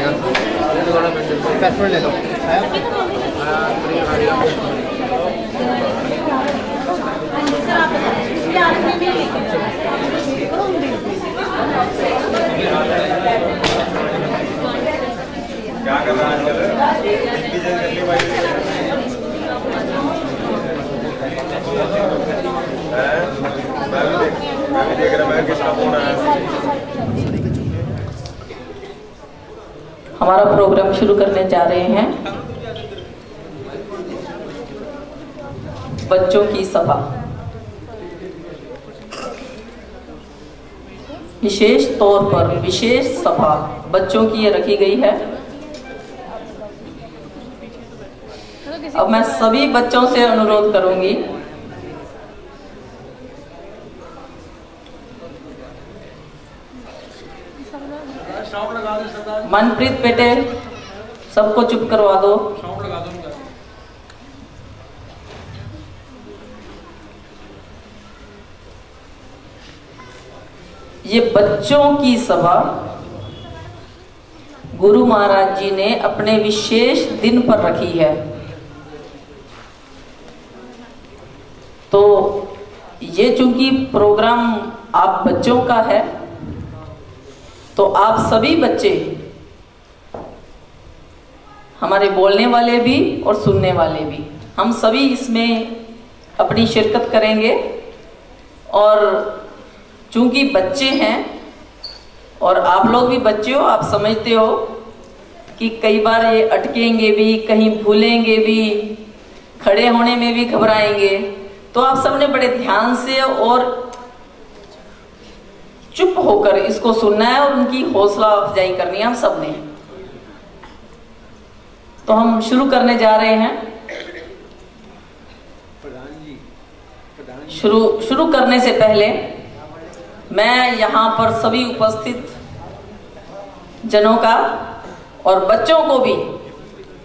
पड़ेगा। पैसमेंट ले लो। क्या कर रहा मैं भी देख रहा, मैं किसका फोन आया। हमारा प्रोग्राम शुरू करने जा रहे हैं। बच्चों की सभा, विशेष तौर पर विशेष सभा बच्चों की ये रखी गई है। अब मैं सभी बच्चों से अनुरोध करूंगी, मनप्रीत बेटे सबको चुप करवा दो। ये बच्चों की सभा गुरु महाराज जी ने अपने विशेष दिन पर रखी है। तो ये चूंकि प्रोग्राम आप बच्चों का है, तो आप सभी बच्चे, हमारे बोलने वाले भी और सुनने वाले भी, हम सभी इसमें अपनी शिरकत करेंगे। और चूंकि बच्चे हैं और आप लोग भी बच्चे हो, आप समझते हो कि कई बार ये अटकेंगे भी, कहीं भूलेंगे भी, खड़े होने में भी घबराएंगे। तो आप सबने बड़े ध्यान से और चुप होकर इसको सुनना है और उनकी हौसला अफजाई करनी है हम सब ने। तो हम शुरू करने जा रहे हैं। शुरू करने से पहले मैं यहाँ पर सभी उपस्थित जनों का और बच्चों को भी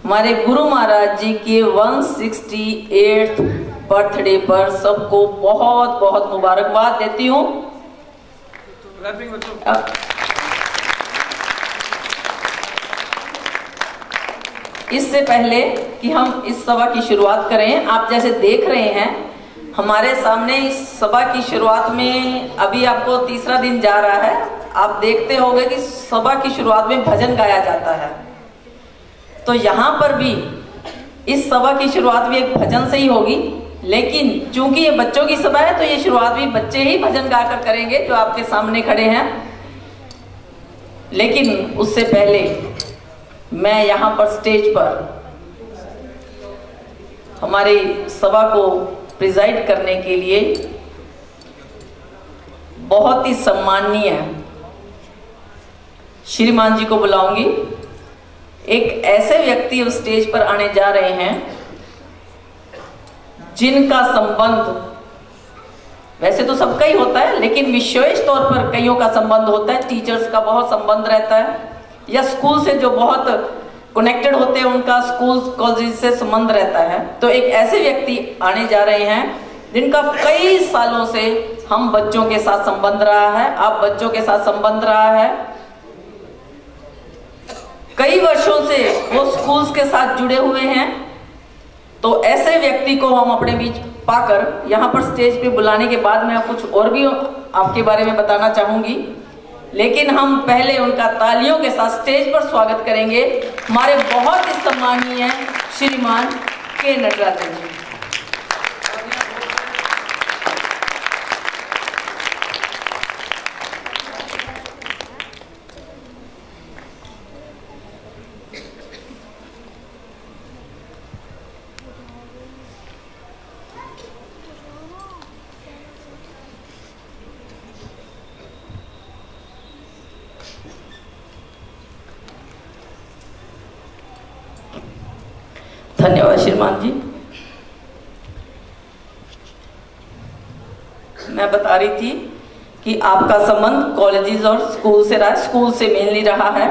हमारे गुरु महाराज जी के 168th बर्थडे पर सबको बहुत बहुत मुबारकबाद देती हूँ। इससे पहले कि हम इस सभा की शुरुआत करें, आप जैसे देख रहे हैं हमारे सामने इस सभा की शुरुआत में अभी आपको तीसरा दिन जा रहा है। आप देखते होंगे कि सभा की शुरुआत में भजन गाया जाता है। तो यहाँ पर भी इस सभा की शुरुआत भी एक भजन से ही होगी, लेकिन चूंकि ये बच्चों की सभा है तो ये शुरुआत भी बच्चे ही भजन गाकर करेंगे जो आपके सामने खड़े हैं। लेकिन उससे पहले मैं यहाँ पर स्टेज पर हमारी सभा को प्रिजाइड करने के लिए बहुत ही सम्माननीय श्रीमान जी को बुलाऊंगी। एक ऐसे व्यक्ति उस स्टेज पर आने जा रहे हैं जिनका संबंध वैसे तो सबका ही होता है, लेकिन विशेष तौर पर कईयों का संबंध होता है। टीचर्स का बहुत संबंध रहता है, या स्कूल से जो बहुत कनेक्टेड होते हैं उनका स्कूल कॉलेज से संबंध रहता है। तो एक ऐसे व्यक्ति आने जा रहे हैं जिनका कई सालों से हम बच्चों के साथ संबंध रहा है, आप बच्चों के साथ संबंध रहा है। कई वर्षों से वो स्कूल्स के साथ जुड़े हुए हैं। तो ऐसे व्यक्ति को हम अपने बीच पाकर यहाँ पर स्टेज पे बुलाने के बाद मैं कुछ और भी आपके बारे में बताना चाहूंगी, लेकिन हम पहले उनका तालियों के साथ स्टेज पर स्वागत करेंगे हमारे बहुत ही सम्मानीय श्रीमान के नटराजन जी। धन्यवाद श्रीमान जी। मैं बता रही थी कि आपका संबंध कॉलेजेस और स्कूल से रहा, स्कूल से मेनली रहा है।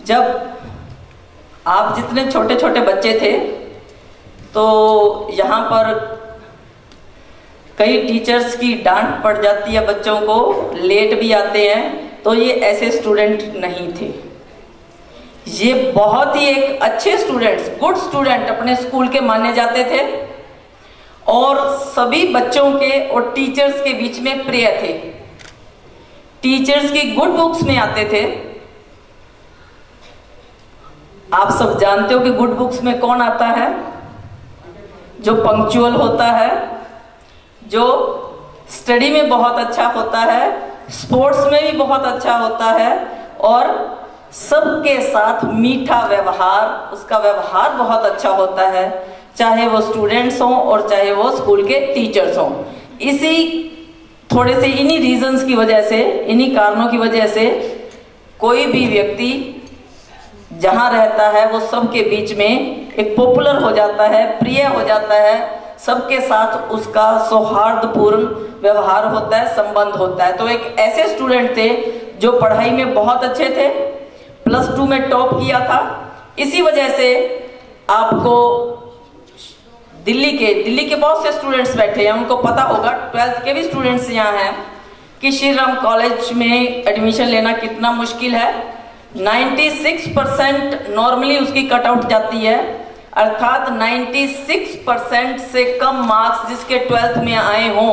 जब आप जितने छोटे छोटे बच्चे थे तो यहाँ पर कई टीचर्स की डांट पड़ जाती है, बच्चों को लेट भी आते हैं। तो ये ऐसे स्टूडेंट नहीं थे, ये बहुत ही एक अच्छे स्टूडेंट्स, गुड स्टूडेंट अपने स्कूल के माने जाते थे और सभी बच्चों के और टीचर्स के बीच में प्रिय थे। टीचर्स की गुड बुक्स में आते थे। आप सब जानते हो कि गुड बुक्स में कौन आता है? जो पंक्चुअल होता है, जो स्टडी में बहुत अच्छा होता है, स्पोर्ट्स में भी बहुत अच्छा होता है और सबके साथ मीठा व्यवहार, उसका व्यवहार बहुत अच्छा होता है, चाहे वो स्टूडेंट्स हों और चाहे वो स्कूल के टीचर्स हों। इसी थोड़े से इन्हीं रीजंस की वजह से, इन्हीं कारणों की वजह से कोई भी व्यक्ति जहां रहता है वो सबके बीच में एक पॉपुलर हो जाता है, प्रिय हो जाता है, सबके साथ उसका सौहार्दपूर्ण व्यवहार होता है, संबंध होता है। तो एक ऐसे स्टूडेंट थे जो पढ़ाई में बहुत अच्छे थे, +2 में टॉप किया था। इसी वजह से आपको दिल्ली के बहुत से स्टूडेंट्स बैठे हैं, उनको पता होगा, 12th के भी स्टूडेंट्स यहाँ हैं, कि श्री राम कॉलेज में एडमिशन लेना कितना मुश्किल है। 96% नॉर्मली उसकी कट आउट जाती है, अर्थात 96% से कम मार्क्स जिसके 12th में आए हों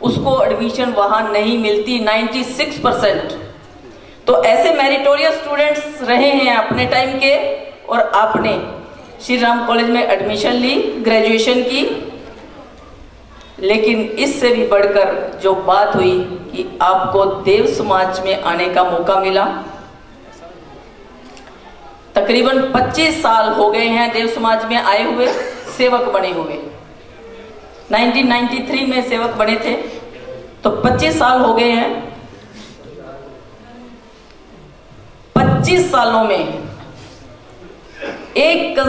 उसको एडमिशन वहां नहीं मिलती। 96%। तो ऐसे मेरिटोरियस स्टूडेंट्स रहे हैं अपने टाइम के और आपने श्री राम कॉलेज में एडमिशन ली, ग्रेजुएशन की। लेकिन इससे भी बढ़कर जो बात हुई कि आपको देव समाज में आने का मौका मिला। तकरीबन 25 साल हो गए हैं देव समाज में आए हुए, सेवक बने हुए। 1993 में सेवक बने थे, तो 25 साल हो गए हैं। 25 सालों में एक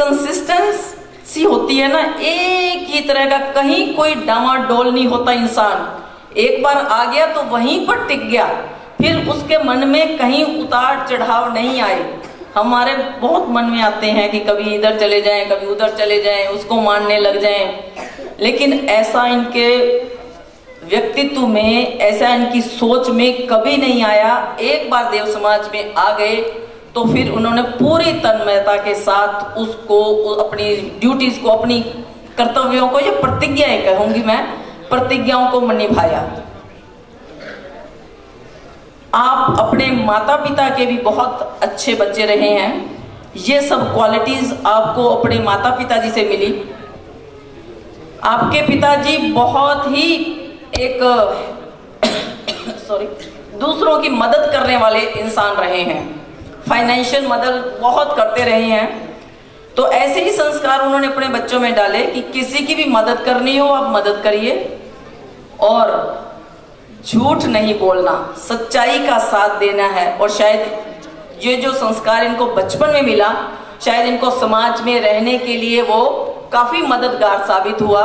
कंसिस्टेंसी होती है ना, एक ही तरह का, कहीं कोई डामाडोल नहीं होता इंसान। एक बार आ गया तो वहीं पर टिक गया, फिर उसके मन में कहीं उतार चढ़ाव नहीं आए। हमारे बहुत मन में आते हैं कि कभी इधर चले जाएं, कभी उधर चले जाएं, उसको मानने लग जाएं, लेकिन ऐसा इनके व्यक्तित्व में, ऐसा इनकी सोच में कभी नहीं आया। एक बार देव समाज में आ गए तो फिर उन्होंने पूरी तन्मयता के साथ उसको, अपनी ड्यूटीज को, अपनी कर्तव्यों को, या प्रतिज्ञाएं कहूंगी मैं, प्रतिज्ञाओं को निभाया। आप अपने माता पिता के भी बहुत अच्छे बच्चे रहे हैं। ये सब क्वालिटीज आपको अपने माता पिताजी से मिली। आपके पिताजी बहुत ही एक दूसरों की मदद करने वाले इंसान रहे हैं, फाइनेंशियल मदद बहुत करते रहे हैं। तो ऐसे ही संस्कार उन्होंने अपने बच्चों में डाले कि किसी की भी मदद करनी हो आप मदद करिए और झूठ नहीं बोलना, सच्चाई का साथ देना है। और शायद ये जो संस्कार इनको बचपन में मिला, शायद इनको समाज में रहने के लिए वो काफी मददगार साबित हुआ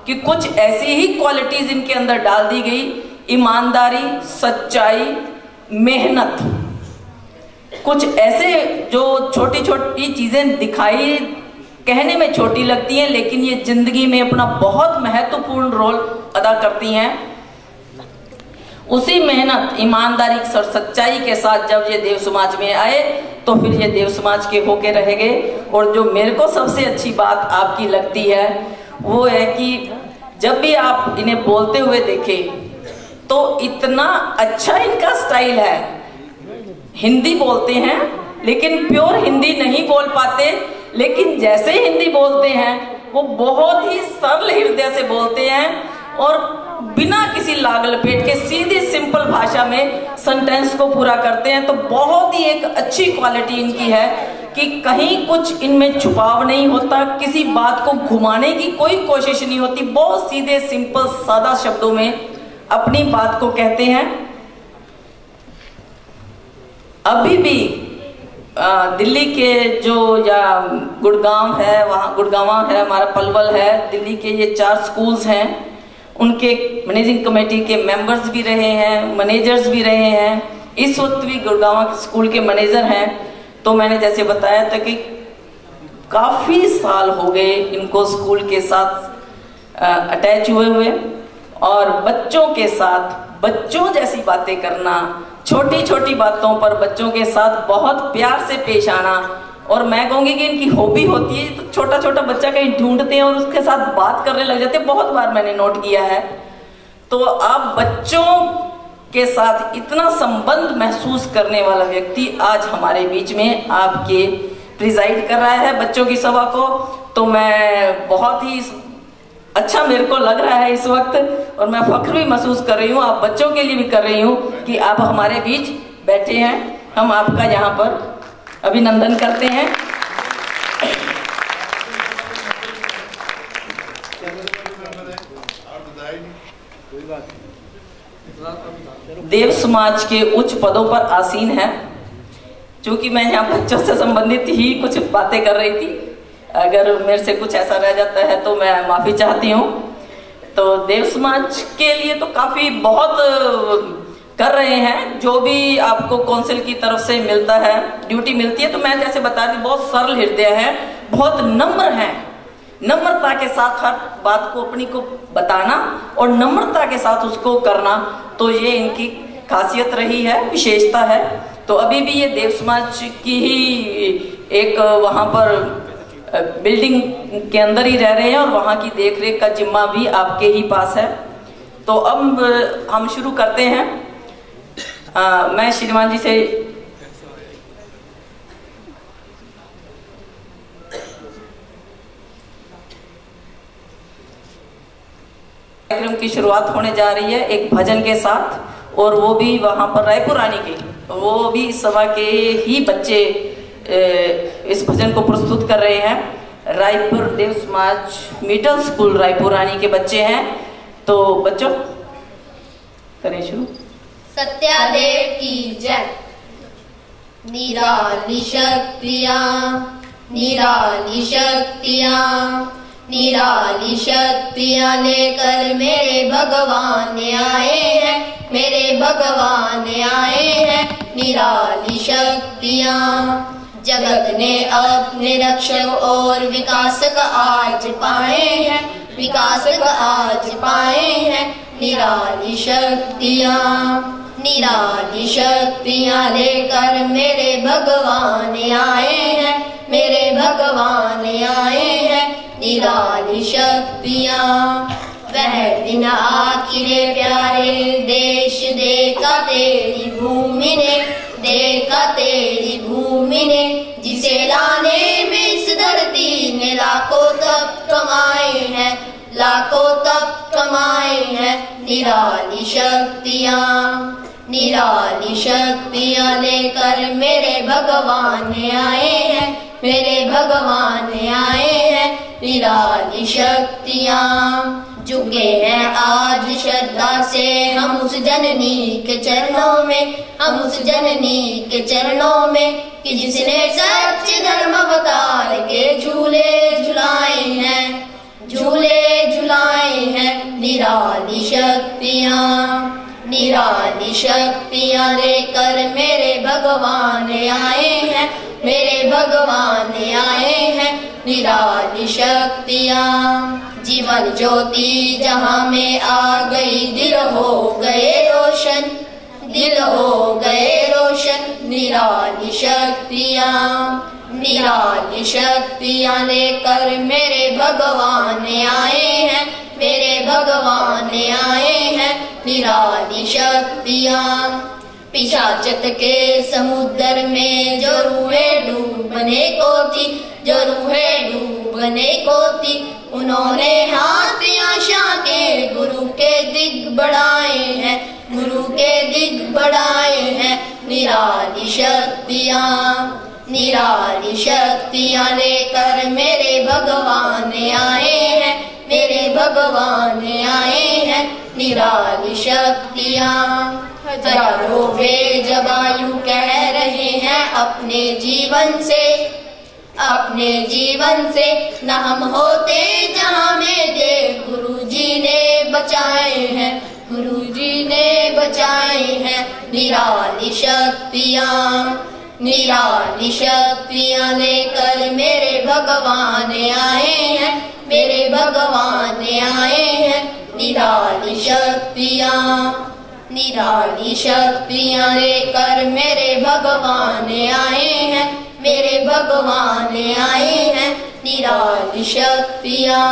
कि कुछ ऐसी ही क्वालिटीज इनके अंदर डाल दी गई, ईमानदारी, सच्चाई, मेहनत। कुछ ऐसे जो छोटी छोटी चीजें दिखाई कहने में छोटी लगती हैं, लेकिन ये जिंदगी में अपना बहुत महत्वपूर्ण रोल अदा करती हैं। उसी मेहनत, ईमानदारी और सच्चाई के साथ जब ये देव समाज में आए तो फिर ये देव समाज के होके रह गए। और जो मेरे को सबसे अच्छी बात आपकी लगती है वो है कि जब भी आप इन्हें बोलते हुए देखें तो इतना अच्छा इनका स्टाइल है। हिंदी बोलते हैं लेकिन प्योर हिंदी नहीं बोल पाते, लेकिन जैसे हिंदी बोलते हैं वो बहुत ही सरल हृदय से बोलते हैं और बिना किसी लाग लपेट के सीधी सिंपल भाषा में सेंटेंस को पूरा करते हैं। तो बहुत ही एक अच्छी क्वालिटी इनकी है कि कहीं कुछ इनमें छुपाव नहीं होता, किसी बात को घुमाने की कोई कोशिश नहीं होती, बहुत सीधे सिंपल सादा शब्दों में अपनी बात को कहते हैं। अभी भी दिल्ली के जो, या गुड़गांव है, वहाँ गुड़गांव है, हमारा पलवल है, दिल्ली के ये 4 स्कूल्स हैं, उनके मैनेजिंग कमेटी के मेंबर्स भी रहे हैं, मैनेजर्स भी रहे हैं। इस वक्त भी गुड़गांव स्कूल के मैनेजर हैं। तो मैंने जैसे बताया था कि काफी साल हो गए इनको स्कूल के साथ अटैच हुए और बच्चों के साथ बच्चों जैसी बातें करना, छोटी छोटी बातों पर बच्चों के साथ बहुत प्यार से पेश आना, और मैं कहूँगी कि इनकी हॉबी होती है, तो छोटा छोटा बच्चा कहीं ढूंढते हैं और उसके साथ बात करने लग जाते हैं, बहुत बार मैंने नोट किया है। तो आप बच्चों के साथ इतना संबंध महसूस करने वाला व्यक्ति आज हमारे बीच में आपके प्रिजाइड कर रहा है बच्चों की सभा को, तो मैं बहुत ही अच्छा मेरे को लग रहा है इस वक्त, और मैं फख्र भी महसूस कर रही हूँ, आप बच्चों के लिए भी कर रही हूँ कि आप हमारे बीच बैठे हैं। हम आपका यहाँ पर अभिनंदन करते हैं। देव समाज के उच्च पदों पर आसीन है। चूंकि मैं यहाँ बच्चों से संबंधित ही कुछ बातें कर रही थी, अगर मेरे से कुछ ऐसा रह जाता है तो मैं माफी चाहती हूँ। तो देव समाज के लिए तो काफी बहुत कर रहे हैं, जो भी आपको काउंसिल की तरफ से मिलता है, ड्यूटी मिलती है। तो मैं जैसे बता दी, बहुत सरल हृदय है, बहुत नम्र हैं, नम्रता के साथ हर बात को अपनी को बताना और नम्रता के साथ उसको करना, तो ये इनकी खासियत रही है, विशेषता है। तो अभी भी ये देव समाज की ही एक वहाँ पर बिल्डिंग के अंदर ही रह रहे हैं और वहाँ की देखरेख का जिम्मा भी आपके ही पास है। तो अब हम शुरू करते हैं। मैं श्रीमान जी से कार्यक्रम की शुरुआत होने जा रही है एक भजन के साथ, और वो भी वहां पर रायपुर रानी के, वो भी इस सभा के ही बच्चे इस भजन को प्रस्तुत कर रहे हैं। रायपुर देव समाज मिडिल स्कूल रायपुर रानी के बच्चे हैं। तो बच्चों करें शुरू। सत्यादेव की जय। निराली शक्तियाँ, निराली शक्तियाँ, निराली शक्तियाँ लेकर मेरे भगवान आए हैं, मेरे भगवान आए हैं। निराली शक्तियाँ जगत ने अपने रक्षक और विकासक आज पाए हैं, विकासक आज पाए हैं। निराली शक्तियाँ, निराली शक्तियाँ लेकर मेरे भगवान आए हैं, मेरे भगवान आए हैं। निराली शक्तियाँ वह दिन आखिरे प्यारे, देश देखा तेरी भूमि ने, देखा तेरी भूमि ने, जिसे लाने में इस धरती ने लाखों तप कमाए हैं, लाखों तप कमाए हैं। निराली शक्तियाँ, निराली शक्तियाँ लेकर मेरे भगवान आए हैं, मेरे भगवान आए हैं। निराली शक्तियाँ झुके हैं आज श्रद्धा से हम उस जननी के चरणों में, हम उस जननी के चरणों में, कि जिसने सच्चे धर्म अवतार के झूले झुलाए हैं, झूले झुलाए हैं। निराली शक्तियाँ, निराली शक्तियाँ लेकर मेरे भगवान आए हैं, मेरे भगवान आए हैं। निराली शक्तियाँ जीवन ज्योति जहाँ में आ गई, दिल हो गए रोशन, दिल हो गए रोशन। निराली शक्तियाँ, निराली शक्तियाँ लेकर मेरे भगवान आए हैं, मेरे भगवान आए हैं। निराली शक्तियाँ पिशाचत के समुद्र में जो रूहें डूबने को थी, जो रूहें डूबने को थी, उन्होंने हाथ आशा के गुरु के दिग बढ़ाए हैं, गुरु के दिग बढ़ाए हैं। निराली शक्तियाँ, निराली शक्तियाँ लेकर मेरे भगवान आए हैं, मेरे भगवान आए हैं। निराली शक्तियाँ हजारों बेजबायु कह रहे हैं अपने जीवन से, अपने जीवन से, न हम होते जहाँ में देव गुरु जी ने बचाए हैं, गुरु जी ने बचाए हैं। निराली शक्तियाँ, निराली शक्तियाँ लेकर मेरे भगवान आए हैं, मेरे भगवान आए हैं। निराली शक्तियाँ, निराली शक्तियाँ लेकर मेरे भगवान आए हैं, मेरे भगवान आए हैं निराली शक्तियाँ।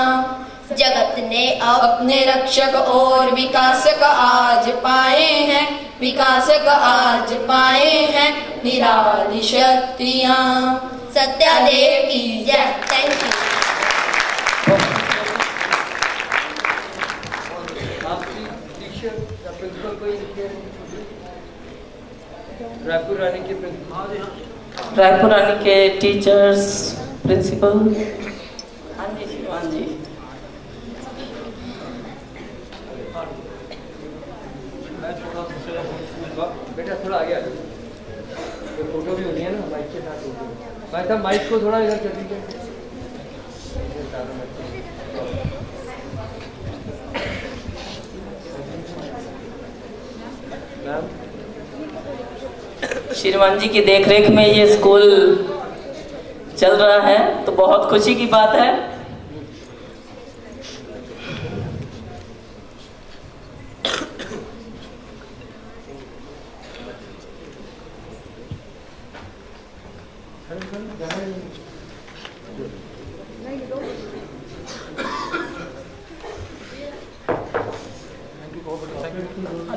जगत ने अपने रक्षक और विकास का आज पाए हैं, विकास का आज पाए हैं निराली शक्तियाँ। सत्यादेव की जय। Thank you. रायपुर रानी के रायपुर रानी के टीचर्स, प्रिंसिपल। हाँ जी शिवान जी। बेटा थोड़ा आगे आ जाओ, फोटो भी होनी है ना माइक के साथ। भाई साहब माइक को थोड़ा इधर कर दीजिए। श्रीमान जी की देखरेख में ये स्कूल चल रहा है तो बहुत खुशी की बात है।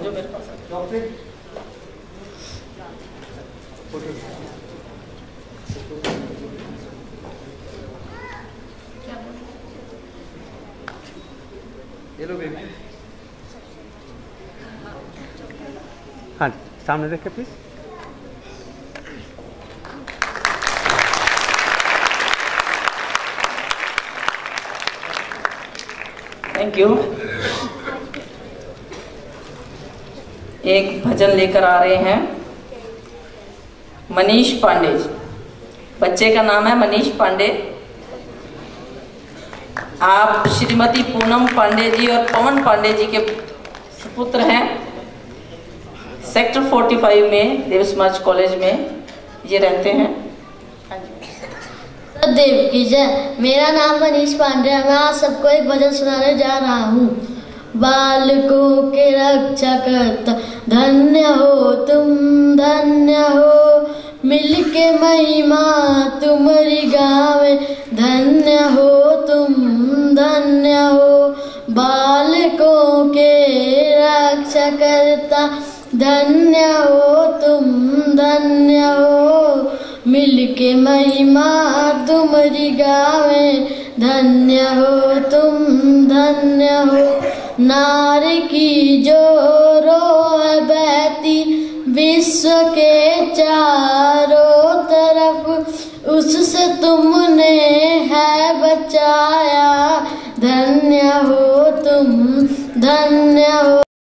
जो मेरे पास ये लो बेबी। हाँ सामने देख के प्लीज। Thank you. एक भजन लेकर आ रहे हैं मनीष पांडे जी। बच्चे का नाम है मनीष पांडे। आप श्रीमती पूनम पांडे जी और पवन पांडे जी के सुपुत्र हैं। सेक्टर 45 में देव समाज कॉलेज में ये रहते हैं। देव की जय। मेरा नाम मनीष पांडे है। मैं आज सबको एक भजन सुनाने जा रहा हूँ। बालकों के रक्षा करता धन्य हो तुम, धन्य हो मिलके महिमा तुम्हारी गावे, धन्य हो तुम, धन्य हो बालकों के रक्षा करता, धन्य हो तुम, धन्य हो मिलके महिमा तुम्हारी गावे, धन्य हो तुम, धन्य हो। नारी की जो रोह बहती विश्व के चारों तरफ, उससे तुमने है बचाया, धन्य हो तुम, धन्य हो।